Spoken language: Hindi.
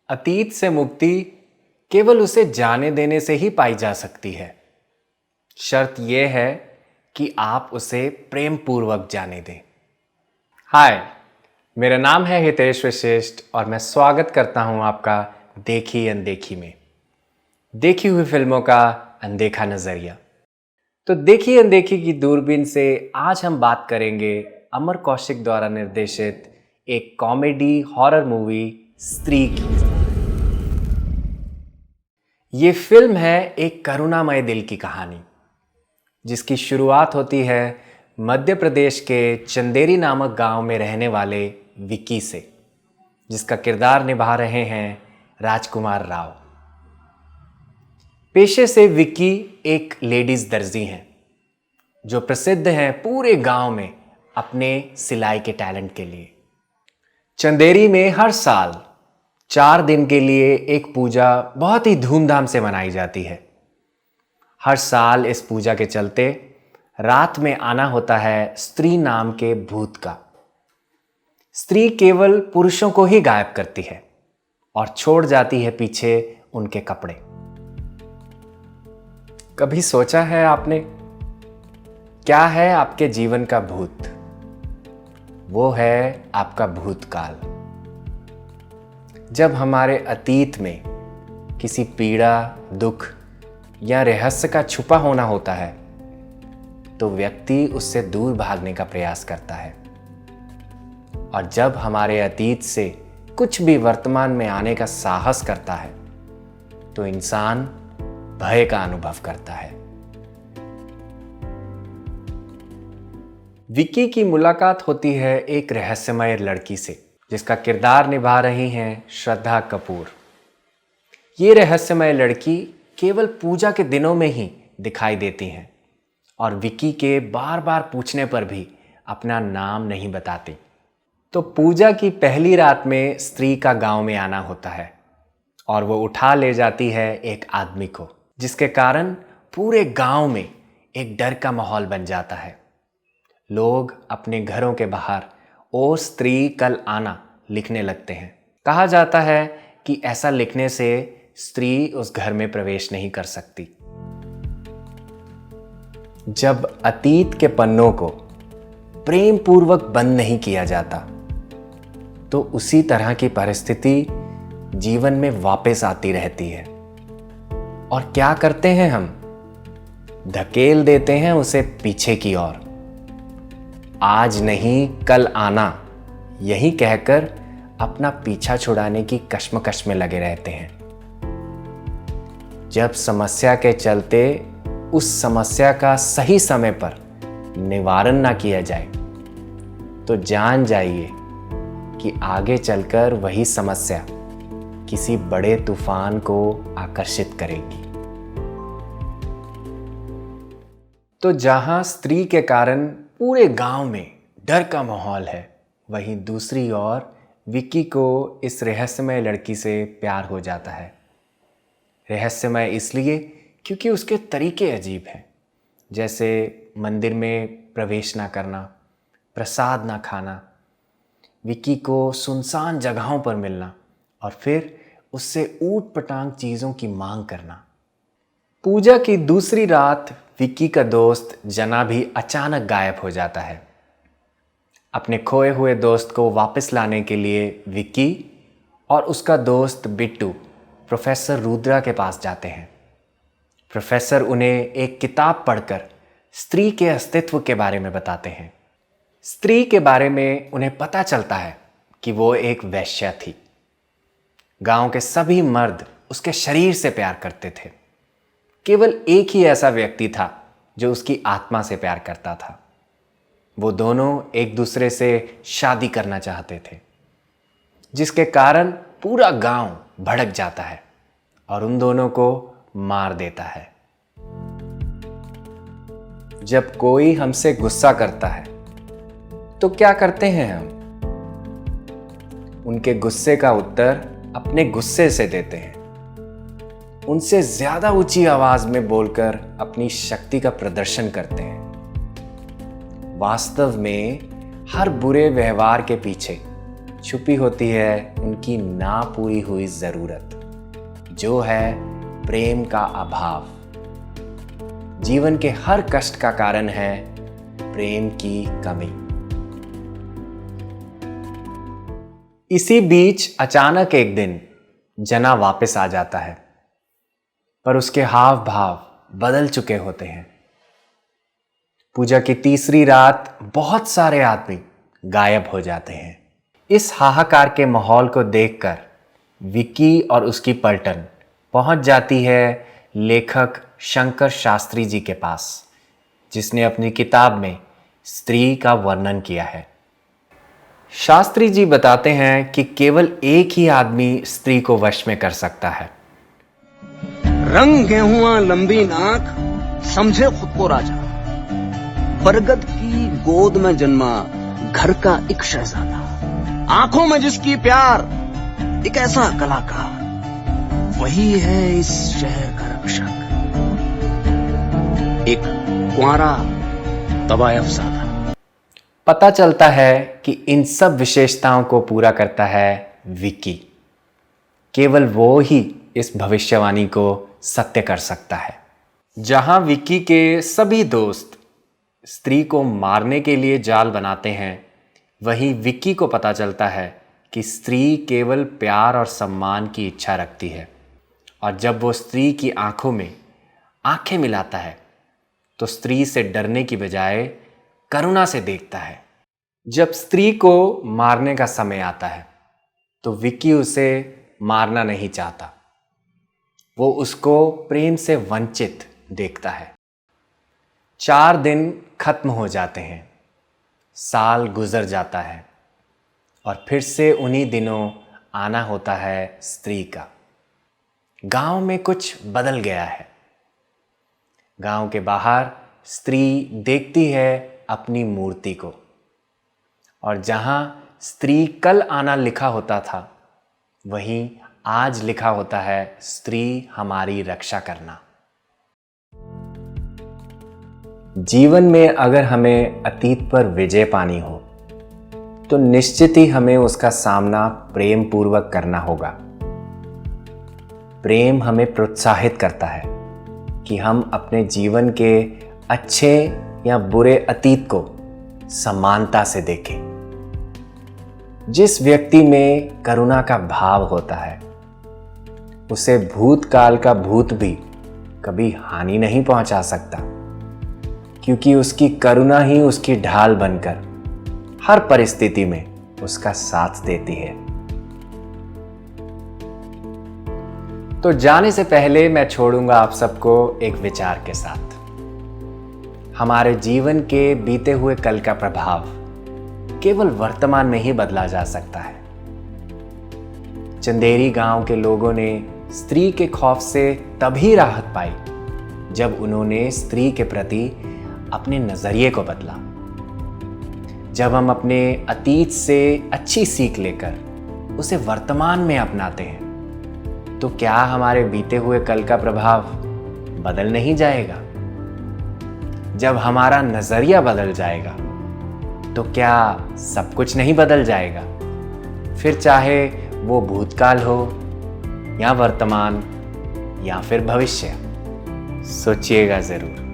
अतीत से मुक्ति केवल उसे जाने देने से ही पाई जा सकती है। शर्त यह है कि आप उसे प्रेम पूर्वक जाने दें। हाय, मेरा नाम है हितेश वशिष्ठ और मैं स्वागत करता हूं आपका देखी अनदेखी में। देखी हुई फिल्मों का अनदेखा नजरिया। तो देखी अनदेखी की दूरबीन से आज हम बात करेंगे अमर कौशिक द्वारा निर्देशित एक कॉमेडी हॉरर मूवी स्त्री की। ये फिल्म है एक करुणामय दिल की कहानी जिसकी शुरुआत होती है मध्य प्रदेश के चंदेरी नामक गांव में रहने वाले विक्की से, जिसका किरदार निभा रहे हैं राजकुमार राव। पेशे से विक्की एक लेडीज दर्जी हैं जो प्रसिद्ध हैं पूरे गांव में अपने सिलाई के टैलेंट के लिए। चंदेरी में हर साल 4 दिन के लिए एक पूजा बहुत ही धूमधाम से मनाई जाती है। हर साल इस पूजा के चलते रात में आना होता है स्त्री नाम के भूत का। स्त्री केवल पुरुषों को ही गायब करती है और छोड़ जाती है पीछे उनके कपड़े। कभी सोचा है आपने, क्या है आपके जीवन का भूत? वो है आपका भूतकाल। जब हमारे अतीत में किसी पीड़ा, दुख या रहस्य का छुपा होना होता है तो व्यक्ति उससे दूर भागने का प्रयास करता है, और जब हमारे अतीत से कुछ भी वर्तमान में आने का साहस करता है तो इंसान भय का अनुभव करता है। विक्की की मुलाकात होती है एक रहस्यमय लड़की से जिसका किरदार निभा रही हैं श्रद्धा कपूर। ये रहस्यमय लड़की केवल पूजा के दिनों में ही दिखाई देती हैं और विक्की के बार बार पूछने पर भी अपना नाम नहीं बताती। तो पूजा की पहली रात में स्त्री का गांव में आना होता है और वो उठा ले जाती है एक आदमी को, जिसके कारण पूरे गांव में एक डर का माहौल बन जाता है। लोग अपने घरों के बाहर "ओ स्त्री कल आना" लिखने लगते हैं। कहा जाता है कि ऐसा लिखने से स्त्री उस घर में प्रवेश नहीं कर सकती। जब अतीत के पन्नों को प्रेम पूर्वक बंद नहीं किया जाता तो उसी तरह की परिस्थिति जीवन में वापस आती रहती है। और क्या करते हैं हम? धकेल देते हैं उसे पीछे की ओर। आज नहीं कल आना, यही कहकर अपना पीछा छुड़ाने की कश्मकश में लगे रहते हैं। जब समस्या के चलते उस समस्या का सही समय पर निवारण ना किया जाए तो जान जाइए कि आगे चलकर वही समस्या किसी बड़े तूफान को आकर्षित करेगी। तो जहां स्त्री के कारण पूरे गांव में डर का माहौल है, वहीं दूसरी ओर विक्की को इस रहस्यमय लड़की से प्यार हो जाता है। रहस्यमय इसलिए क्योंकि उसके तरीके अजीब हैं, जैसे मंदिर में प्रवेश ना करना, प्रसाद ना खाना, विक्की को सुनसान जगहों पर मिलना और फिर उससे ऊट पटांग चीज़ों की मांग करना। पूजा की दूसरी रात विक्की का दोस्त जना भी अचानक गायब हो जाता है। अपने खोए हुए दोस्त को वापस लाने के लिए विक्की और उसका दोस्त बिट्टू प्रोफेसर रुद्रा के पास जाते हैं। प्रोफेसर उन्हें एक किताब पढ़कर स्त्री के अस्तित्व के बारे में बताते हैं। स्त्री के बारे में उन्हें पता चलता है कि वो एक वेश्या थी। गांव के सभी मर्द उसके शरीर से प्यार करते थे। केवल एक ही ऐसा व्यक्ति था जो उसकी आत्मा से प्यार करता था। वो दोनों एक दूसरे से शादी करना चाहते थे, जिसके कारण पूरा गांव भड़क जाता है और उन दोनों को मार देता है। जब कोई हमसे गुस्सा करता है तो क्या करते हैं हम? उनके गुस्से का उत्तर अपने गुस्से से देते हैं। उनसे ज्यादा ऊंची आवाज में बोलकर अपनी शक्ति का प्रदर्शन करते हैं। वास्तव में हर बुरे व्यवहार के पीछे छुपी होती है उनकी ना पूरी हुई ज़रूरत, जो है प्रेम का अभाव। जीवन के हर कष्ट का कारण है प्रेम की कमी। इसी बीच अचानक एक दिन जना वापस आ जाता है, पर उसके हाव भाव बदल चुके होते हैं। पूजा की तीसरी रात बहुत सारे आदमी गायब हो जाते हैं। इस हाहाकार के माहौल को देखकर विक्की और उसकी पलटन पहुंच जाती है लेखक शंकर शास्त्री जी के पास, जिसने अपनी किताब में स्त्री का वर्णन किया है। शास्त्री जी बताते हैं कि केवल एक ही आदमी स्त्री को वश में कर सकता है। रंग गेहुआ लंबी नाक, समझे खुद को राजा, बरगद की गोद में जन्मा घर का एक शहजादा, आंखों में जिसकी प्यार एक ऐसा कलाकार, वही है इस शहर का रक्षक, एक कुंवारा तवायफज़ादा। पता चलता है कि इन सब विशेषताओं को पूरा करता है विक्की। केवल वो ही इस भविष्यवाणी को सत्य कर सकता है। जहां विक्की के सभी दोस्त स्त्री को मारने के लिए जाल बनाते हैं, वहीं विक्की को पता चलता है कि स्त्री केवल प्यार और सम्मान की इच्छा रखती है। और जब वो स्त्री की आंखों में आंखें मिलाता है, तो स्त्री से डरने की बजाय करुणा से देखता है। जब स्त्री को मारने का समय आता है, तो विक्की उसे मारना नहीं चाहता। वो उसको प्रेम से वंचित देखता है। 4 दिन खत्म हो जाते हैं, साल गुजर जाता है, और फिर से उन्हीं दिनों आना होता है स्त्री का। गांव में कुछ बदल गया है। गांव के बाहर स्त्री देखती है अपनी मूर्ति को, और जहां स्त्री कल आना लिखा होता था, वहीं आज लिखा होता है स्त्री हमारी रक्षा करना। जीवन में अगर हमें अतीत पर विजय पानी हो, तो निश्चित ही हमें उसका सामना प्रेम पूर्वक करना होगा। प्रेम हमें प्रोत्साहित करता है कि हम अपने जीवन के अच्छे या बुरे अतीत को समानता से देखें। जिस व्यक्ति में करुणा का भाव होता है, उसे भूतकाल का भूत भी कभी हानि नहीं पहुंचा सकता, क्योंकि उसकी करुणा ही उसकी ढाल बनकर हर परिस्थिति में उसका साथ देती है। तो जाने से पहले मैं छोड़ूंगा आप सबको एक विचार के साथ। हमारे जीवन के बीते हुए कल का प्रभाव केवल वर्तमान में ही बदला जा सकता है। चंदेरी गांव के लोगों ने स्त्री के खौफ से तभी राहत पाई जब उन्होंने स्त्री के प्रति अपने नजरिए को बदला। जब हम अपने अतीत से अच्छी सीख लेकर उसे वर्तमान में अपनाते हैं, तो क्या हमारे बीते हुए कल का प्रभाव बदल नहीं जाएगा? जब हमारा नजरिया बदल जाएगा, तो क्या सब कुछ नहीं बदल जाएगा? फिर चाहे वो भूतकाल हो या वर्तमान या फिर भविष्य, सोचिएगा जरूर।